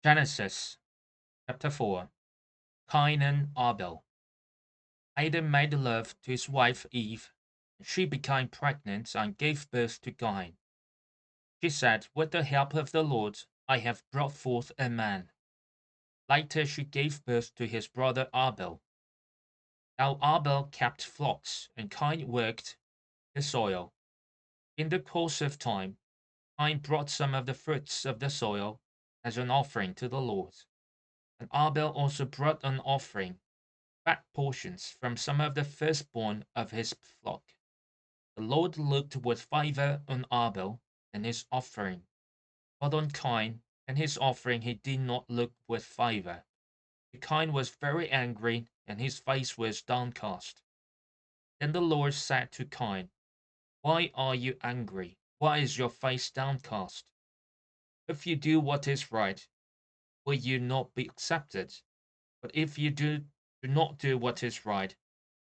Genesis chapter 4. Cain and Abel. Adam made love to his wife Eve, and she became pregnant and gave birth to Cain. She said, "With the help of the Lord, I have brought forth a man." Later she gave birth to his brother Abel. Now Abel kept flocks, and Cain worked the soil. In the course of time, Cain brought some of the fruits of the soil as an offering to the Lord, and Abel also brought an offering, fat portions from some of the firstborn of his flock. The Lord looked with favor on Abel and his offering, but on Cain and his offering he did not look with favor. Cain was very angry, and his face was downcast. Then the Lord said to Cain, "Why are you angry? Why is your face downcast? If you do what is right, will you not be accepted? But if you do not do what is right,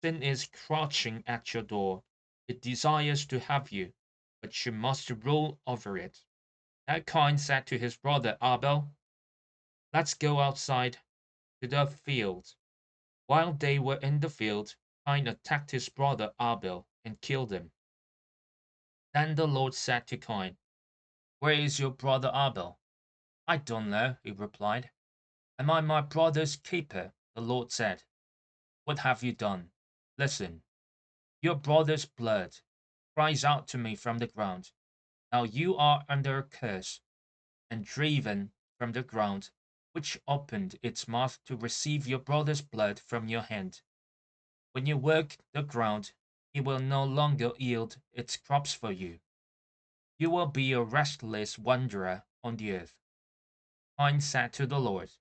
sin is crouching at your door. It desires to have you, but you must rule over it." Now Cain said to his brother Abel, "Let's go outside to the field." While they were in the field, Cain attacked his brother Abel and killed him. Then the Lord said to Cain, "Where is your brother Abel?" "I don't know," he replied. "Am I my brother's keeper?" The Lord said, "What have you done? Listen. Your brother's blood cries out to me from the ground. Now you are under a curse, and driven from the ground, which opened its mouth to receive your brother's blood from your hand. When you work the ground, it will no longer yield its crops for you. You will be a restless wanderer on the earth." Cain said to the Lord,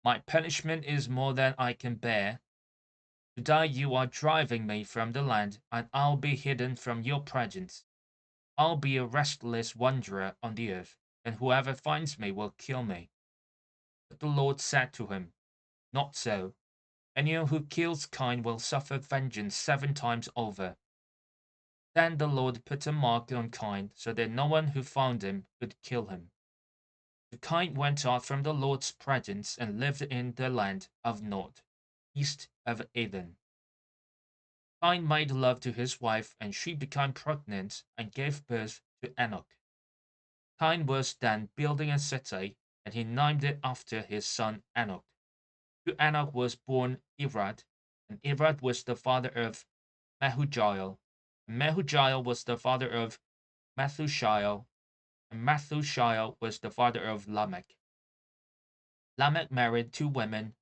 "My punishment is more than I can bear. Today you are driving me from the land, and I'll be hidden from your presence. I'll be a restless wanderer on the earth, and whoever finds me will kill me." But the Lord said to him, "Not so. Anyone who kills Cain will suffer vengeance 7 times over." Then the Lord put a mark on Cain, so that no one who found him could kill him. So Cain went out from the Lord's presence and lived in the land of Nod, east of Eden. Cain made love to his wife, and she became pregnant and gave birth to Enoch. Cain was then building a city, and he named it after his son Enoch. To Enoch was born Irad, and Irad was the father of Mehujael, and Mehujael was the father of Methushael, and Methushael was the father of Lamech. Lamech married 2 women,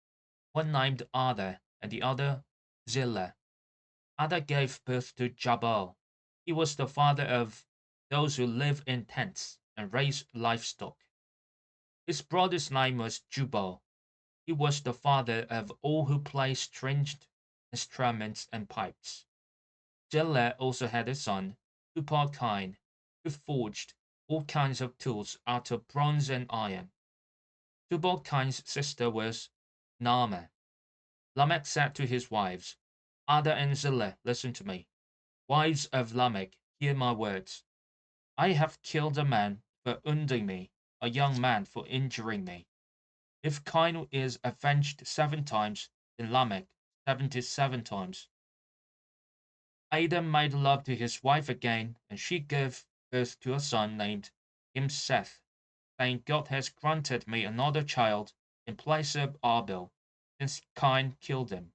one named Ada and the other Zillah. Ada gave birth to Jabal. He was the father of those who live in tents and raise livestock. His brother's name was Jubal. He was the father of all who play stringed instruments and pipes. Zillah also had a son, Tubal-Cain, who forged all kinds of tools out of bronze and iron. Tubal-Cain's sister was Naamah. Lamech said to his wives, "Ada and Zillah, listen to me. Wives of Lamech, hear my words. I have killed a man for wounding me, a young man for injuring me. If Cain is avenged 7 times, then Lamech 77 times." Adam made love to his wife again, and she gave birth to a son named him Seth, saying, "God has granted me another child in place of Abel, since Cain killed him."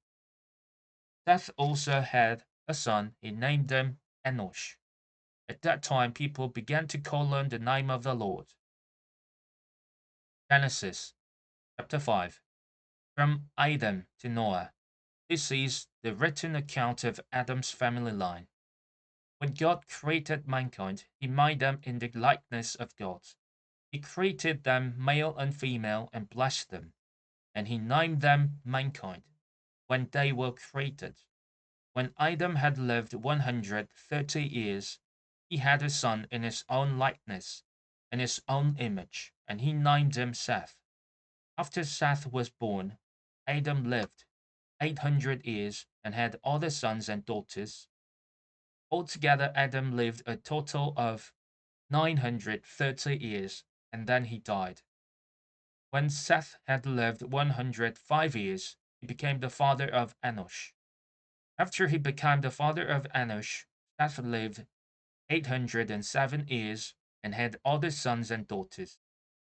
Seth also had a son. He named him Enosh. At that time, people began to call on the name of the Lord. Genesis chapter 5. From Adam to Noah. This is the written account of Adam's family line. When God created mankind, he made them in the likeness of God. He created them male and female and blessed them, and he named them mankind when they were created. When Adam had lived 130 years, he had a son in his own likeness, in his own image, and he named him Seth. After Seth was born, Adam lived 800 years and had other sons and daughters. Altogether, Adam lived a total of 930 years, and then he died. When Seth had lived 105 years, he became the father of Enosh. After he became the father of Enosh, Seth lived 807 years and had other sons and daughters.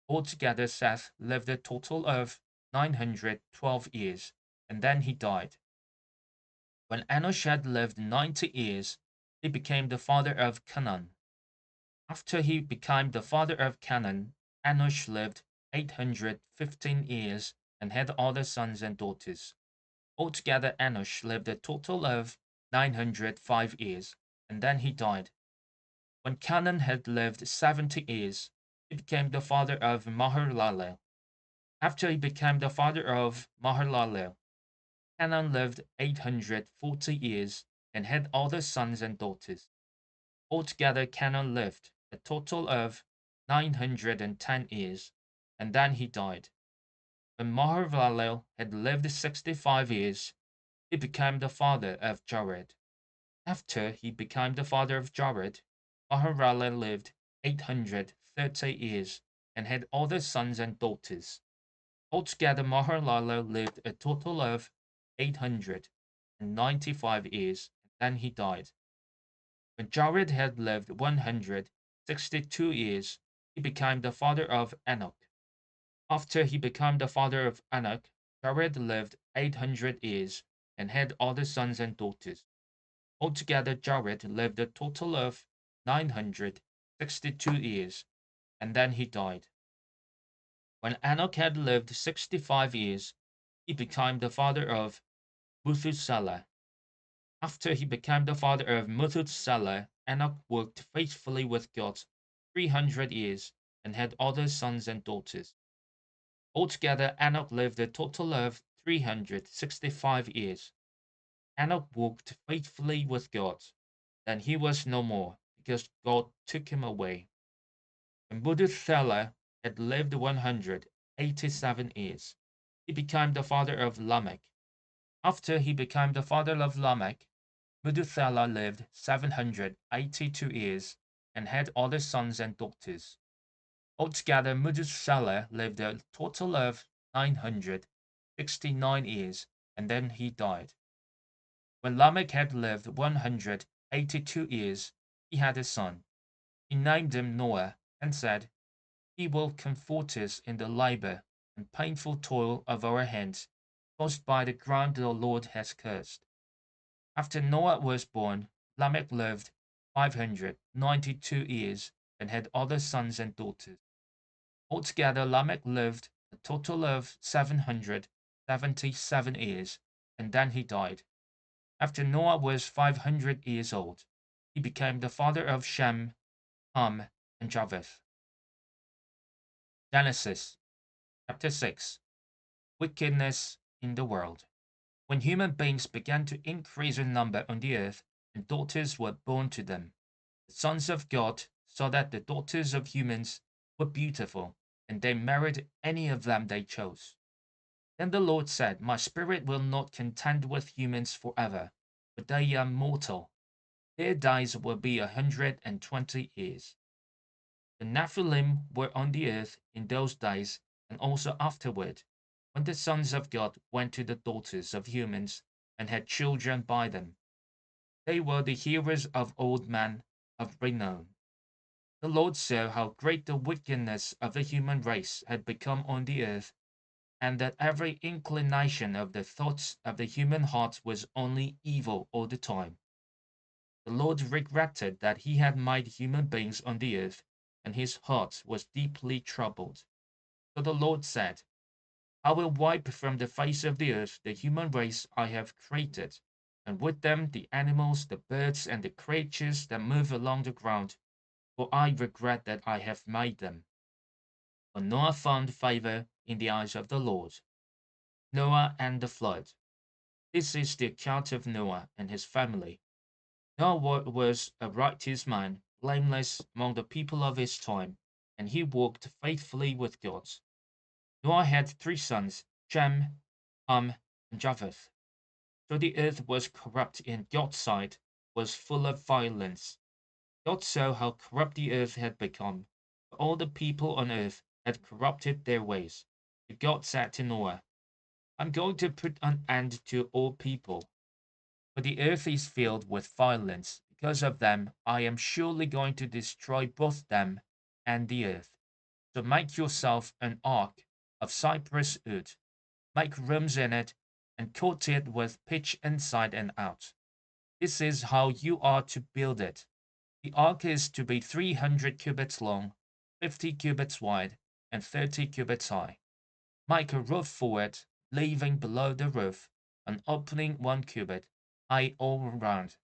Altogether, Seth lived a total of 912 years, and then he died. When Enosh had lived 90 years, he became the father of Canaan. After he became the father of Canaan, Enosh lived 815 years and had other sons and daughters. Altogether, Enosh lived a total of 905 years, and then he died. When Canaan had lived 70 years, he became the father of Mahalalel. After he became the father of Mahalalel, Canaan lived 840 years and had other sons and daughters. Altogether, Canaan lived a total of 910 years, and then he died. When Mahalalel had lived 65 years, he became the father of Jared. After he became the father of Jared, Mahalalel lived 830 years and had other sons and daughters. Altogether, Mahalalel lived a total of 895 years, and then he died. When Jared had lived 162 years, he became the father of Enoch. After he became the father of Enoch, Jared lived 800 years and had other sons and daughters. Altogether, Jared lived a total of 962 years, and then he died. When Enoch had lived 65 years, he became the father of Methuselah. After he became the father of Methuselah, Enoch worked faithfully with God 300 years and had other sons and daughters. Altogether, Enoch lived a total of 365 years. Enoch walked faithfully with God. Then he was no more, because God took him away. When Methuselah had lived 187 years, he became the father of Lamech. After he became the father of Lamech, Methuselah lived 782 years and had other sons and daughters. Altogether, Methuselah lived a total of 969 years, and then he died. When Lamech had lived 182 years, he had a son. He named him Noah, and said, "He will comfort us in the labor and painful toil of our hands, caused by the ground the Lord has cursed." After Noah was born, Lamech lived 592 years and had other sons and daughters. Altogether, Lamech lived a total of 777 years, and then he died. After Noah was 500 years old, he became the father of Shem, Ham, and Japheth. Genesis chapter 6. Wickedness in the world. When human beings began to increase in number on the earth, and daughters were born to them, the sons of God saw that the daughters of humans were beautiful, and they married any of them they chose. Then the Lord said, "My spirit will not contend with humans forever, for they are mortal. Their days will be 120 years. The Nephilim were on the earth in those days, and also afterward, when the sons of God went to the daughters of humans and had children by them. They were the heroes of old men of renown. The Lord saw how great the wickedness of the human race had become on the earth, and that every inclination of the thoughts of the human heart was only evil all the time. The Lord regretted that he had made human beings on the earth, and his heart was deeply troubled. So the Lord said, "I will wipe from the face of the earth the human race I have created, and with them the animals, the birds, and the creatures that move along the ground, for I regret that I have made them." For Noah found favor in the eyes of the Lord. Noah and the flood. This is the account of Noah and his family. Noah was a righteous man, blameless among the people of his time, and he walked faithfully with God. Noah had three sons, Shem, Ham, and Japheth. So the earth was corrupt in God's sight, was full of violence. God saw how corrupt the earth had become, for all the people on earth had corrupted their ways. God said to Noah, I'm going to put an end to all people, for the earth is filled with violence. Because of them, I am surely going to destroy both them and the earth. So make yourself an ark of cypress wood, make rooms in it, and coat it with pitch inside and out. This is how you are to build it. The ark is to be 300 cubits long, 50 cubits wide, and 30 cubits high. Make a roof for it, leaving below the roof an opening 1 cubit high all round.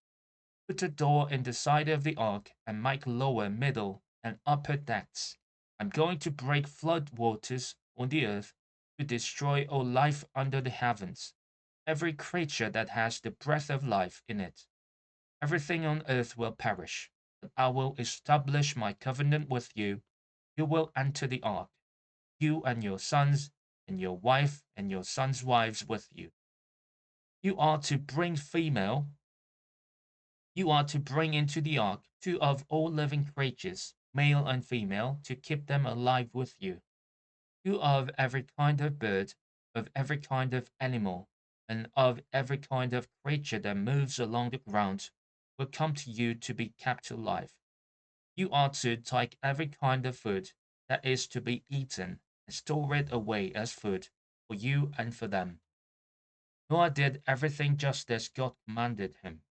Put a door in the side of the ark and make lower, middle, and upper decks. I'm going to break flood waters on the earth to destroy all life under the heavens, every creature that has the breath of life in it. Everything on earth will perish, but I will establish my covenant with you. You will enter the ark, you and your sons, and your wife and your sons' wives with you. You are to bring female, you are to bring into the ark two of all living creatures, male and female, to keep them alive with you. Two of every kind of bird, of every kind of animal, and of every kind of creature that moves along the ground will come to you to be kept alive. You are to take every kind of food that is to be eaten and store it away as food for you and for them. Noah did everything just as God commanded him.